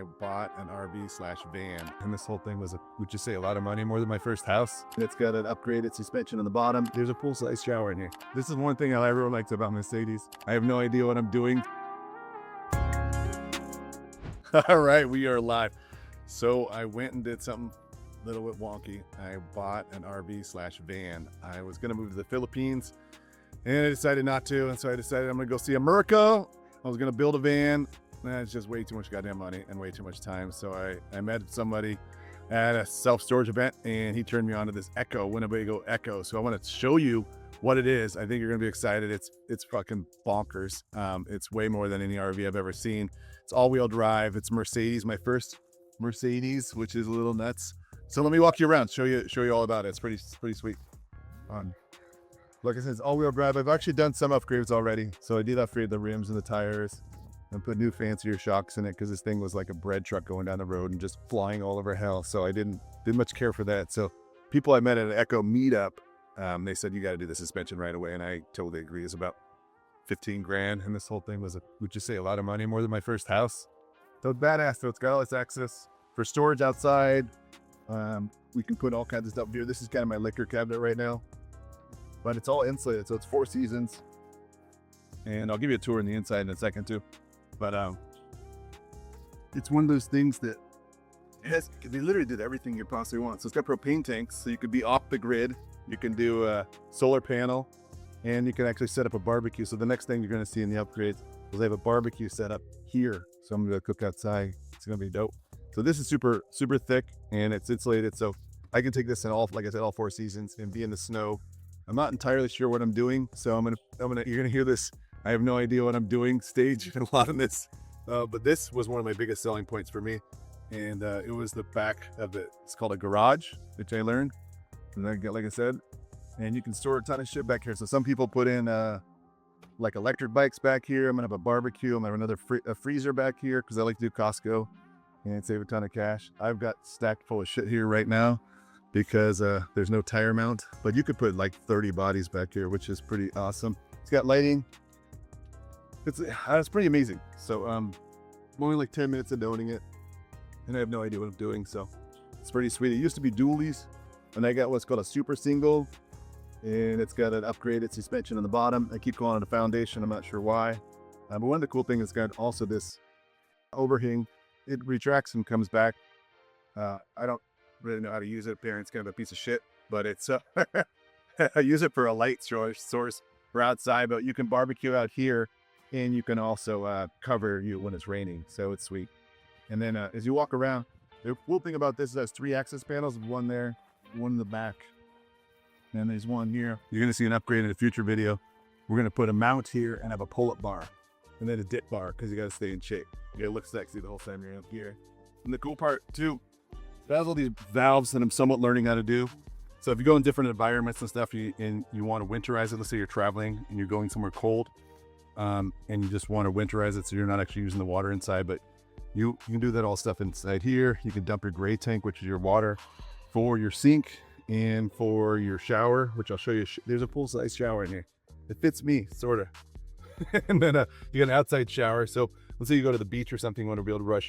bought an RV/van, and this whole thing was, would you say, a lot of money, more than my first house. It's got an upgraded suspension on the bottom. There's a full-size shower in here. This is one thing that everyone likes about Mercedes. I have no idea what I'm doing. All right, we are live. So I went and did something a little bit wonky. I bought an RV/van. I was gonna move to the Philippines, and I decided not to, and so I decided I'm gonna go see America. I was gonna build a van. It's just way too much goddamn money and way too much time. So I met somebody at a self-storage event, and he turned me on to this Ekko, Winnebago Ekko. So I want to show you what it is. I think you're gonna be excited. It's fucking bonkers. It's way more than any RV I've ever seen. It's all-wheel drive. It's Mercedes, my first Mercedes, which is a little nuts. So let me walk you around, show you all about it. It's pretty sweet. Like I said, it's all-wheel drive. I've actually done some upgrades already. So I did upgrade the rims and the tires and put new fancier shocks in it, because this thing was like a bread truck going down the road and just flying all over hell. So I didn't much care for that. So people I met at an Ekko meetup, they said, you got to do the suspension right away. And I totally agree. It's about 15 grand. And this whole thing was, would you say, a lot of money, more than my first house. So it's badass. So it's got all this access for storage outside. We can put all kinds of stuff here. This is kind of my liquor cabinet right now, but it's all insulated. So it's 4 seasons. And I'll give you a tour in the inside in a second too. But it's one of those things that they literally did everything you possibly want. So it's got propane tanks, so you could be off the grid. You can do a solar panel, and you can actually set up a barbecue. So the next thing you're going to see in the upgrades is they have a barbecue set up here. So I'm going to cook outside. It's going to be dope. So this is super thick, and it's insulated. So I can take this in all, like I said, all 4 seasons and be in the snow. I'm not entirely sure what I'm doing. So you're going to hear this. I have no idea what I'm doing stage a lot of this, but this was one of my biggest selling points for me. And it was the back of it. It's called a garage, which I learned. And like I said, and you can store a ton of shit back here. So some people put in like electric bikes back here. I'm gonna have a barbecue. I'm gonna have another freezer back here, because I like to do Costco and save a ton of cash. I've got stacked full of shit here right now because there's no tire mount, but you could put like 30 bodies back here, which is pretty awesome. It's got lighting. It's pretty amazing. So I'm only like 10 minutes into owning it, and I have no idea what I'm doing. So it's pretty sweet. It used to be dualies, and I got what's called a super single, and it's got an upgraded suspension on the bottom. I keep calling it a foundation. I'm not sure why. But one of the cool things, it's got also this overhang. It retracts and comes back. I don't really know how to use it. Apparently it's kind of a piece of shit, but it's I use it for a light source for outside, but you can barbecue out here. And you can also cover you when it's raining, so it's sweet. And then as you walk around, the cool thing about this is it has 3 access panels, one there, one in the back, and there's one here. You're gonna see an upgrade in a future video. We're gonna put a mount here and have a pull-up bar, and then a dip bar, because you gotta stay in shape. You gotta look sexy the whole time you're up here. And the cool part too, it has all these valves that I'm somewhat learning how to do. So if you go in different environments and stuff, and you want to winterize it, let's say you're traveling and you're going somewhere cold, and you just want to winterize it so you're not actually using the water inside, but you can do that all stuff inside here. You can dump your gray tank, which is your water, for your sink and for your shower, which I'll show you. There's a full-size shower in here. It fits me, sort of. And then you got an outside shower. So let's say you go to the beach or something, you want to be able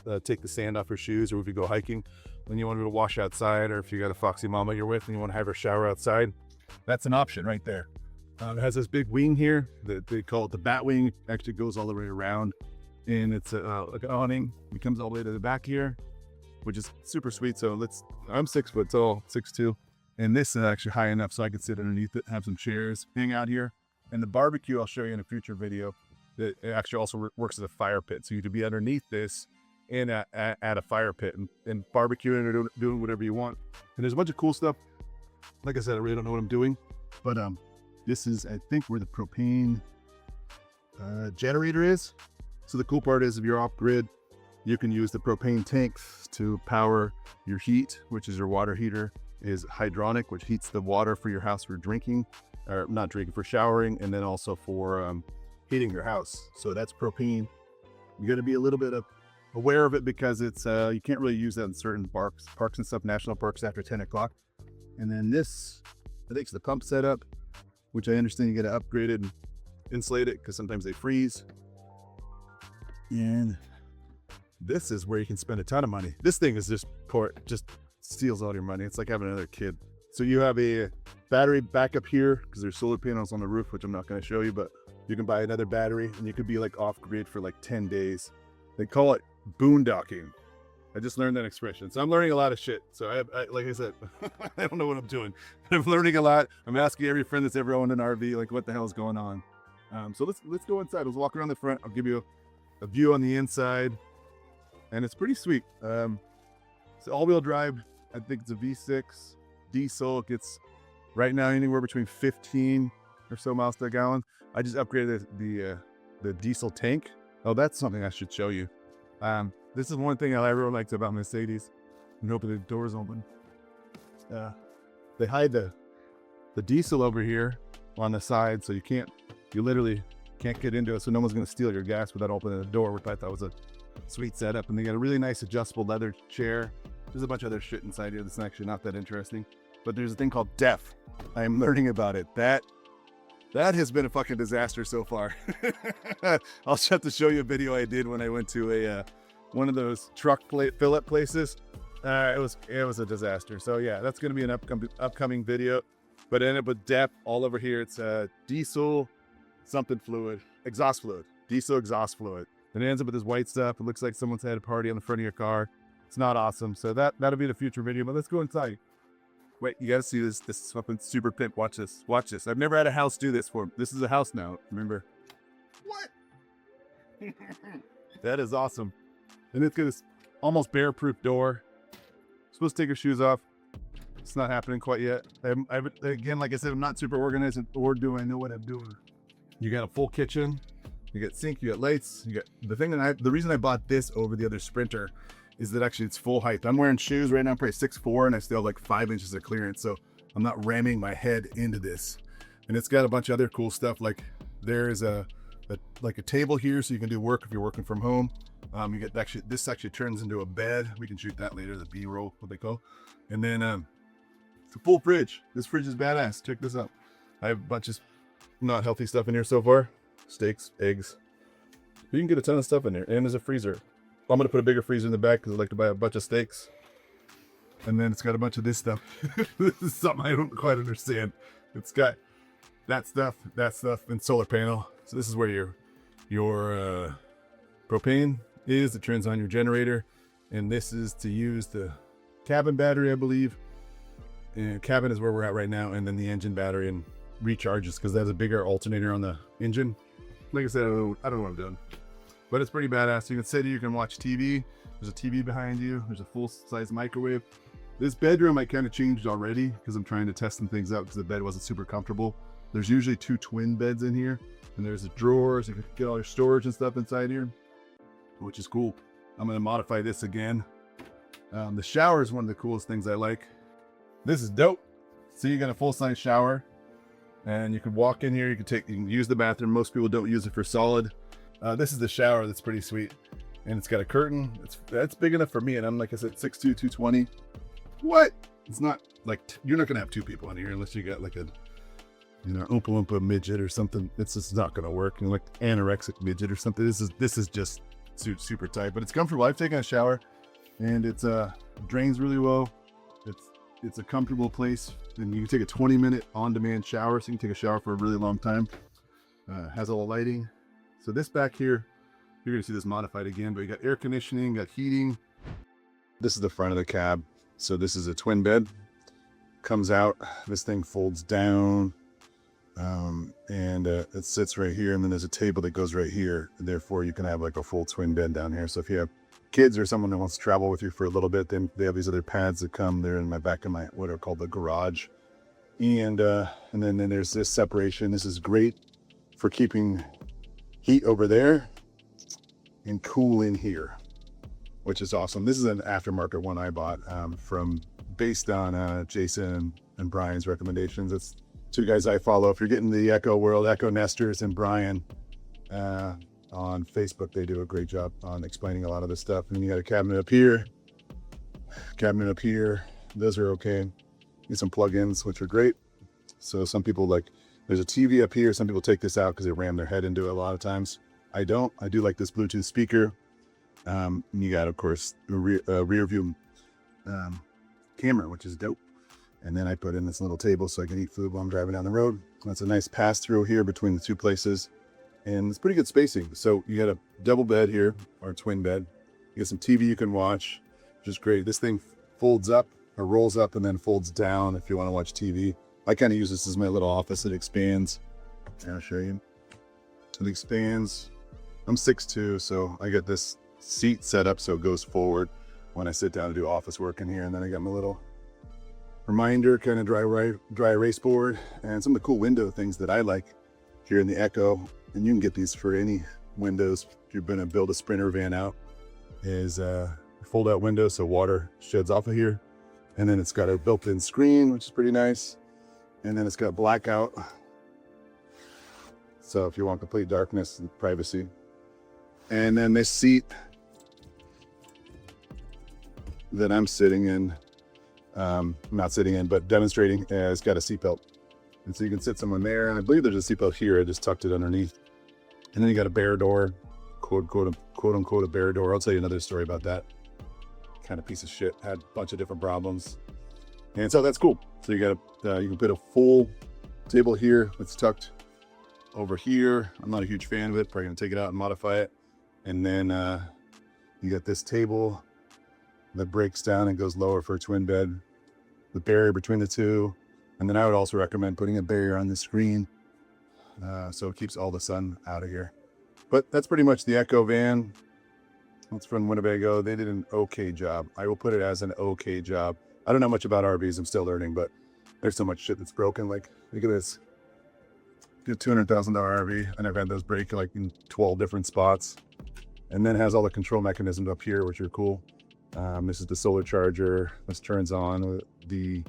to take the sand off your shoes, or if you go hiking, then you want to be able to wash outside, or if you got a foxy mama you're with and you want to have her shower outside, that's an option right there. It has this big wing here that they call it the bat wing. Actually goes all the way around, and it's like an awning. It comes all the way to the back here, which is super sweet. So I'm 6 foot tall, 6'2", and this is actually high enough so I can sit underneath it, have some chairs, hang out here. And the barbecue I'll show you in a future video. It actually also works as a fire pit, so you could be underneath this and at a fire pit and barbecuing or doing whatever you want. And there's a bunch of cool stuff. Like I said, I really don't know what I'm doing, but this is, I think, where the propane generator is. So the cool part is if you're off grid, you can use the propane tanks to power your heat, which is your water heater is hydronic, which heats the water for your house for drinking, or not drinking, for showering, and then also for heating your house. So that's propane. You got to be a little bit aware of it, because it's you can't really use that in certain parks and stuff, national parks, after 10 o'clock. And then this, I think, is the pump setup, which I understand you got to upgrade it and insulate it, because sometimes they freeze. And this is where you can spend a ton of money. This thing is just steals all your money. It's like having another kid. So you have a battery backup here because there's solar panels on the roof, which I'm not going to show you, but you can buy another battery and you could be like off grid for like 10 days. They call it boondocking. I just learned that expression. So I'm learning a lot of shit. So I like I said, I don't know what I'm doing. I'm learning a lot. I'm asking every friend that's ever owned an RV, like what the hell is going on? So let's go inside. Let's walk around the front. I'll give you a view on the inside. And it's pretty sweet. It's all-wheel drive. I think it's a V6 diesel. It gets right now anywhere between 15 or so miles per gallon. I just upgraded the diesel tank. Oh, that's something I should show you. This is one thing I really liked about Mercedes. And open the doors open. They hide the diesel over here on the side, so you literally can't get into it. So no one's gonna steal your gas without opening the door, which I thought was a sweet setup. And they got a really nice adjustable leather chair. There's a bunch of other shit inside here that's actually not that interesting. But there's a thing called DEF. I am learning about it. That has been a fucking disaster so far. I'll just have to show you a video I did when I went to one of those truck fill-up places. It was a disaster. So yeah, that's going to be an upcoming video. But end up with DEF all over here. It's diesel something fluid, exhaust fluid, diesel exhaust fluid. And it ends up with this white stuff. It looks like someone's had a party on the front of your car. It's not awesome. So that'll be the future video. But let's go inside. Wait, you gotta see this. This is fucking super pimp. Watch this. Watch this. I've never had a house do this for. This is a house now. Remember? What? That is awesome. And it's got this almost bear-proof door. Supposed to take your shoes off. It's not happening quite yet. Again, like I said, I'm not super organized, or do I know what I'm doing? You got a full kitchen. You got sink. You got lights. You got the reason I bought this over the other Sprinter is that actually it's full height. I'm wearing shoes right now, I'm probably 6'4", and I still have like 5 inches of clearance, so I'm not ramming my head into this. And it's got a bunch of other cool stuff, like there's a table here so you can do work if you're working from home. You get this actually turns into a bed. We can shoot that later, the B-roll, what they call. And then it's a full fridge. This fridge is badass. Check this out. I have a bunch of not healthy stuff in here so far. Steaks, eggs. You can get a ton of stuff in there, and there's a freezer. I'm gonna put a bigger freezer in the back because I like to buy a bunch of steaks. And then it's got a bunch of this stuff. This is something I don't quite understand. It's got that stuff, and solar panel. So this is where your propane is. It turns on your generator, and this is to use the cabin battery, I believe. And cabin is where we're at right now, and then the engine battery and recharges because that's a bigger alternator on the engine. Like I said, I don't know what I'm doing. But it's pretty badass. You can sit here, you can watch TV. There's a TV behind you. There's a full-size microwave. This bedroom I kind of changed already because I'm trying to test some things out because the bed wasn't super comfortable. There's usually 2 twin beds in here. And there's a drawer so you can get all your storage and stuff inside here, which is cool. I'm going to modify this again. The shower is one of the coolest things I like. This is dope. So you got a full-size shower. And you can walk in here. You can use the bathroom. Most people don't use it for solid. This is the shower that's pretty sweet, and it's got a curtain. That's big enough for me, and I'm, like I said, 6'2", 220. What? It's not like you're not gonna have 2 people in here unless you got like a Oompa Loompa midget or something. It's just not gonna work. Like anorexic midget or something. This is just super tight, but it's comfortable. I've taken a shower, and it's drains really well. It's a comfortable place, and you can take a 20-minute on-demand shower, so you can take a shower for a really long time. Has all the lighting. So this back here, you're gonna see this modified again, but you got air conditioning, got heating. This is the front of the cab. So this is a twin bed. Comes out, this thing folds down, and it sits right here, and then there's a table that goes right here. Therefore, you can have like a full twin bed down here. So if you have kids or someone that wants to travel with you for a little bit, then they have these other pads that come there in my back of my what are called the garage. And then there's this separation. This is great for keeping heat over there and cool in here, which is awesome. This is an aftermarket one I bought based on Jason and Brian's recommendations. It's 2 guys I follow. If you're getting the Echo World, Echo Nesters and Brian on Facebook, they do a great job on explaining a lot of this stuff. And you got a cabinet up here, Those are okay. Get some plugins, which are great. So some people there's a TV up here. Some people take this out because they ram their head into it a lot of times. I don't. I do like this Bluetooth speaker. And you got, of course, a rear view camera, which is dope. And then I put in this little table so I can eat food while I'm driving down the road. That's a nice pass through here between the two places. And it's pretty good spacing. So you got a double bed here, or a twin bed. You got some TV you can watch, which is great. This thing folds up or rolls up and then folds down if you want to watch TV. I kind of use this as my little office. It expands. I'll show you. It expands. I'm 6'2", so I got this seat set up so it goes forward when I sit down to do office work in here. And then I got my little reminder kind of dry erase board and some of the cool window things that I like here in the Echo. And you can get these for any windows if you're going to build a Sprinter van out. Is fold out window so water sheds off of here. And then it's got a built-in screen, which is pretty nice. And then it's got blackout. So if you want complete darkness and privacy. And then this seat that I'm sitting in, not sitting in, but demonstrating, it's got a seatbelt. And so you can sit someone there. And I believe there's a seatbelt here. I just tucked it underneath. And then you got a bare door, quote unquote a bare door. I'll tell you another story about that. Kind of piece of shit. Had a bunch of different problems. And so that's cool. So you got you can put a full table here. It's tucked over here. I'm not a huge fan of it. Probably gonna take it out and modify it. And then you got this table that breaks down and goes lower for a twin bed. The barrier between the two. And then I would also recommend putting a barrier on the screen so it keeps all the sun out of here. But that's pretty much the Echo van. It's from Winnebago. They did an okay job. I will put it as an okay job. I don't know much about RVs. I'm still learning, but there's so much shit that's broken. Like, look at this. A $200,000 RV, and I've had those break like in 12 different spots. And then it has all the control mechanisms up here, which are cool. This is the solar charger. This turns on the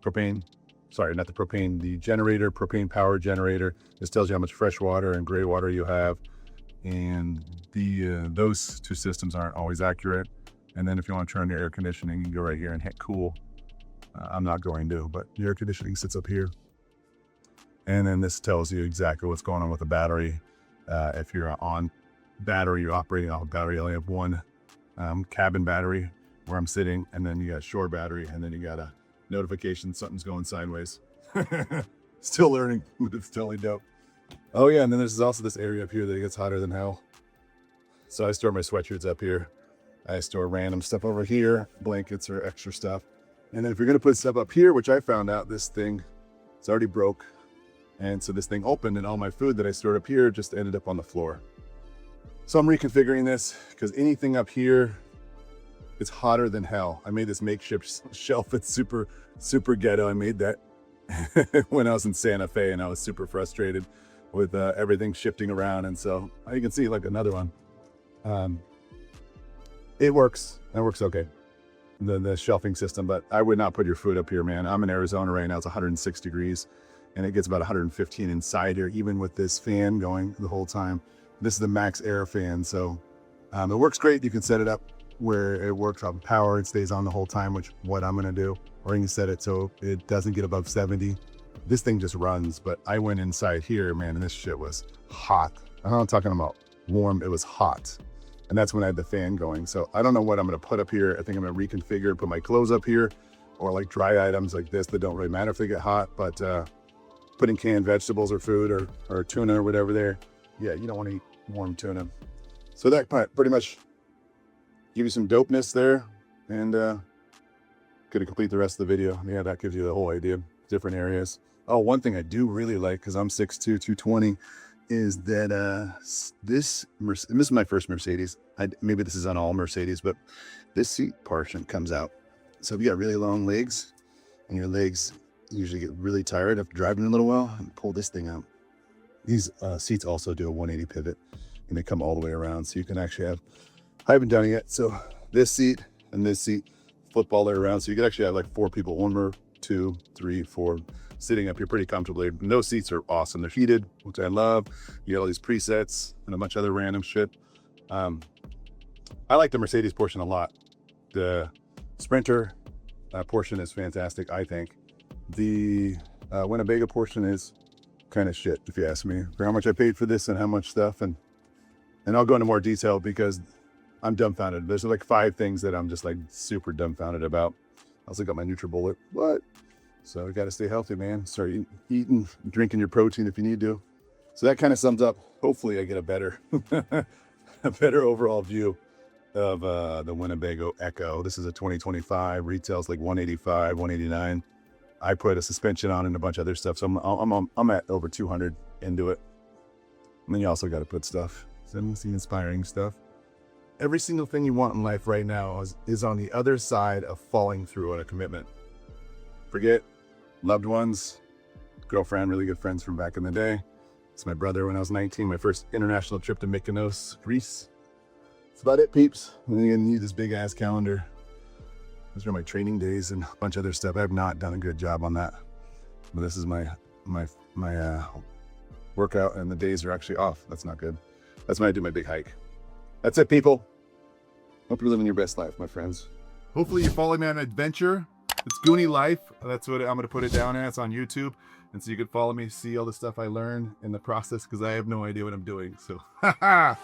propane. Sorry, not the propane, the generator, propane power generator. This tells you how much fresh water and gray water you have. And those two systems aren't always accurate. And then if you want to turn your air conditioning, you can go right here and hit cool. I'm not going to, but the air conditioning sits up here. And then this tells you exactly what's going on with the battery. If you're on battery, you're operating off a battery. I only have one cabin battery where I'm sitting, and then you got shore battery, and then you got a notification something's going sideways. Still learning, but it's totally dope. Oh yeah, and then there's also this area up here that gets hotter than hell. So I store my sweatshirts up here. I store random stuff over here, blankets or extra stuff. And then if you're gonna put stuff up here, which I found out this thing, it's already broke. And so this thing opened and all my food that I stored up here just ended up on the floor. So I'm reconfiguring this because anything up here, it's hotter than hell. I made this makeshift shelf. It's super, super ghetto. I made that when I was in Santa Fe and I was super frustrated with everything shifting around. And so you can see like another one. It works. That works okay. The shelving system, but I would not put your food up here, man. I'm in Arizona right now. It's 106 degrees and it gets about 115 inside here, even with this fan going the whole time. This is the Max Air fan. So it works great. You can set it up where it works off power. It stays on the whole time, which what I'm going to do, or you can set it so it doesn't get above 70. This thing just runs, but I went inside here, man, and this shit was hot. I'm not talking about warm. It was hot. And that's when I had the fan going. So I don't know what I'm going to put up here. I think I'm going to reconfigure, put my clothes up here, or like dry items like this that don't really matter if they get hot, but putting canned vegetables or food or tuna or whatever there. Yeah, you don't want to eat warm tuna. So that pretty much give you some dopeness there, and gonna complete the rest of the video. Yeah, that gives you the whole idea. Different areas. Oh, one thing I do really like, because I'm 6'2", 220, is that this is my first Mercedes. Maybe this is on all Mercedes, but this seat portion comes out. So if you got really long legs, and your legs usually get really tired after driving a little while, and pull this thing out. These seats also do a 180 pivot, and they come all the way around, so you can actually have. I haven't done it yet, so this seat and this seat flip all the way around, so you can actually have like 4 people, 1, 2, 3, 4, sitting up here pretty comfortably. And those seats are awesome. They're heated, which I love. You get all these presets and a bunch of other random shit. I like the Mercedes portion a lot. The Sprinter portion is fantastic, I think. The Winnebago portion is kind of shit, if you ask me, for how much I paid for this and how much stuff. And And I'll go into more detail because I'm dumbfounded. There's like 5 things that I'm just like super dumbfounded about. I also got my NutriBullet. What? So you got to stay healthy, man. Start eating, drinking your protein if you need to. So that kind of sums up. Hopefully I get a better, a better overall view of the Winnebago Echo. This is a 2025. Retails like $185, $189. I put a suspension on and a bunch of other stuff. So I'm at over 200 into it. And then you also got to put stuff. Some inspiring stuff. Every single thing you want in life right now is on the other side of following through on a commitment. Forget loved ones, girlfriend, really good friends from back in the day. It's my brother when I was 19, my first international trip to Mykonos, Greece. That's about it, peeps. I'm gonna need this big ass calendar. Those are my training days and a bunch of other stuff. I have not done a good job on that. But this is my workout, and the days are actually off. That's not good. That's when I do my big hike. That's it, people. Hope you're living your best life, my friends. Hopefully you follow me on an adventure. It's Goonie Life. That's what I'm going to put it down as on YouTube. And so you can follow me, see all the stuff I learn in the process, because I have no idea what I'm doing. So, haha.